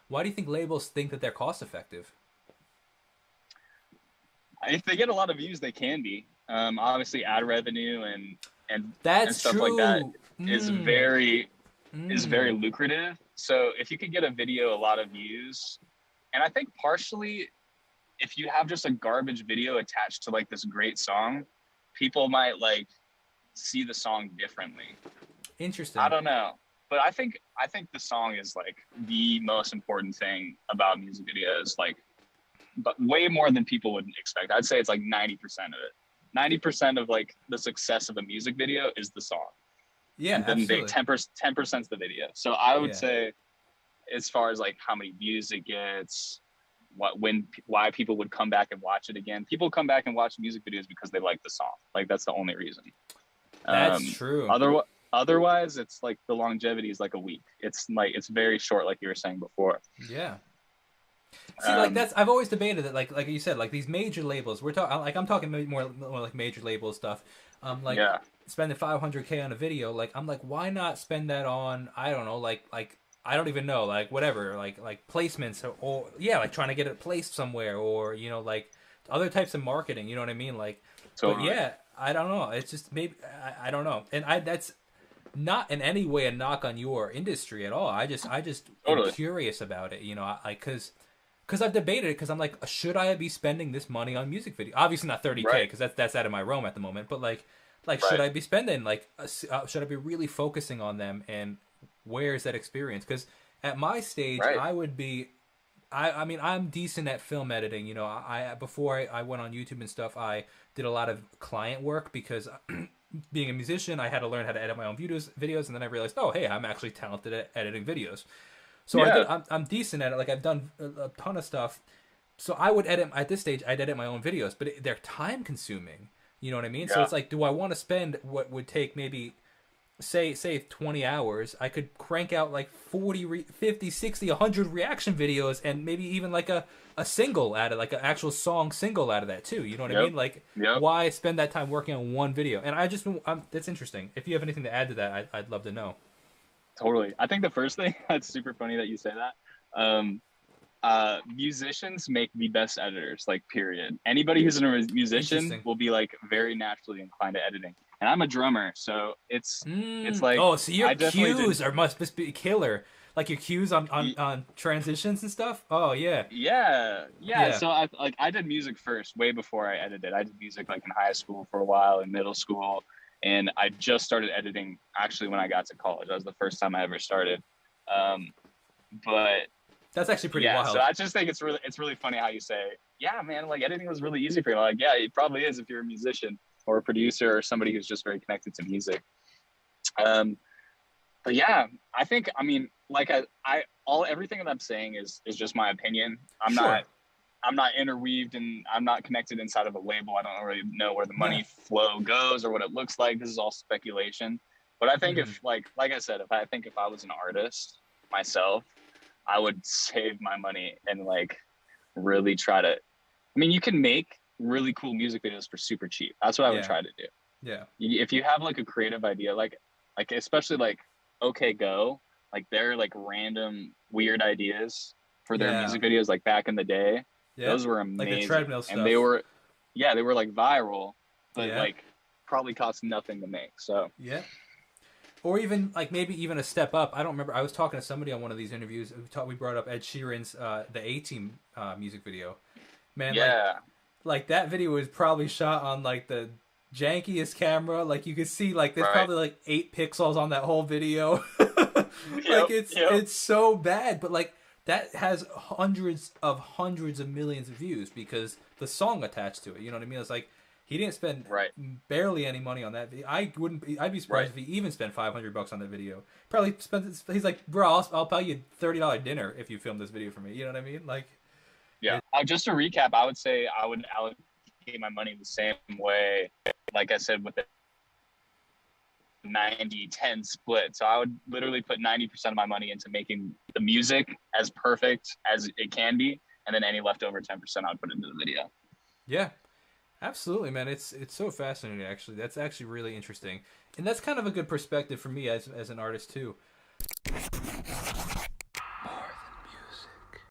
Why do you think labels think that they're cost effective? If they get a lot of views, they can be. Obviously, ad revenue and That's stuff like that true. is Mm, very mm. lucrative. So if you could get a video a lot of views, and I think partially if you have just a garbage video attached to like this great song, people might like see the song differently. I Interesting. don't know. But I think the song is like the most important thing about music videos, like but way more than people would expect. I'd say it's like 90% of it. 90% of like the success of a music video is the song. Yeah, And then they absolutely. 10% is the video. So I would Yeah. say as far as like how many views it gets, why people would come back and watch it again. People come back and watch music videos because they like the song. Like that's the only reason. That's Um, true. otherwise, it's like the longevity is like a week. It's very short, like you were saying before. Yeah. See, like Um, that's I've always debated that, like you said, like these major labels. We're talking like I'm talking more like major label stuff. Like yeah, spending 500K on a video. Like I'm like, why not spend that on, I don't know, like I don't even know, like whatever, like placements, or yeah, like trying to get it placed somewhere, or like other types of marketing. You know what I mean? Like, but totally, yeah, I don't know. It's just maybe I don't know, and I that's not in any way a knock on your industry at all. I just am totally. curious about it. Because I've debated it because I'm like, should I be spending this money on music video? Obviously not 30K Right, because that's out of my realm at the moment. But like should right, I be spending should I be really focusing on them, and where is that experience? Because at my stage, right. I would be. I mean, I'm decent at film editing. I before I went on YouTube and stuff, I did a lot of client work because being a musician, I had to learn how to edit my own videos, and then I realized, oh, hey, I'm actually talented at editing videos. So I did. Yeah, I'm decent at it. Like I've done a ton of stuff. So I would edit at this stage. I'd edit my own videos, but they're time consuming. You know what I mean? So yeah, it's like, do I want to spend what would take maybe say 20 hours? I could crank out like 40, 50, 60, 100 reaction videos, and maybe even like a single out of like an actual song single out of that too. You know what I yep, mean? Like, yep. why spend that time working on one video? And that's interesting. If you have anything to add to that, I'd love to know. Totally. I think the first thing that's super funny that you say that. Musicians make the best editors, like period. Anybody who's a musician Interesting. will be like very naturally inclined to editing. And I'm a drummer, so it's like Oh, so your I definitely cues didn't. are must be killer. Like your cues on transitions and stuff. Oh yeah, Yeah, yeah. yeah, So I did music first, way before I edited. I did music like in high school for a while, in middle school, and I just started editing actually when I got to college. That was the first time I ever started. Um, but that's actually pretty yeah, so wild. I just think it's really funny how you say, yeah, man, like editing was really easy for you. Like, yeah, it probably is if you're a musician or a producer or somebody who's just very connected to music. Um, but yeah, I mean, like I all everything that I'm saying is just my opinion. Sure. I'm not interweaved and I'm not connected inside of a label. I don't really know where the Yeah. money flow goes or what it looks like. This is all speculation. But I think Hmm. if like I said, if I was an artist myself, I would save my money and like really try to. I mean, you can make really cool music videos for super cheap. That's what I would Yeah. try to do. Yeah. If you have like a creative idea, like especially like OK Go, like they're like random weird ideas for their Yeah. music videos, like back in the day, Yeah. those were Like the amazing, treadmill and stuff. they were like viral, but Yeah. like probably cost nothing to make. So Yeah. Or even like maybe even a step up. I don't remember. I was talking to somebody on one of these interviews. We brought up Ed Sheeran's the A Team music video. Man, yeah, like that video was probably shot on like the jankiest camera. Like you could see like there's right, probably like 8 pixels on that whole video. yep, Like it's yep, it's so bad, but like that has hundreds of millions of views because the song attached to it. You know what I mean? It's like he didn't spend right, barely any money on that video. I wouldn't. I'd be right. surprised if he even spent $500 on the video. Probably spent. He's like, bro, I'll pay you $30 dinner if you film this video for me. You know what I mean? Like, Yeah. it, Just to recap, I would say I would allocate my money the same way, like I said, with the 90-10 split. So I would literally put 90% of my money into making the music as perfect as it can be. And then any leftover 10% I would put into the video. yeah, absolutely, man. It's so fascinating. Actually, that's actually really interesting, and that's kind of a good perspective for me as an artist too.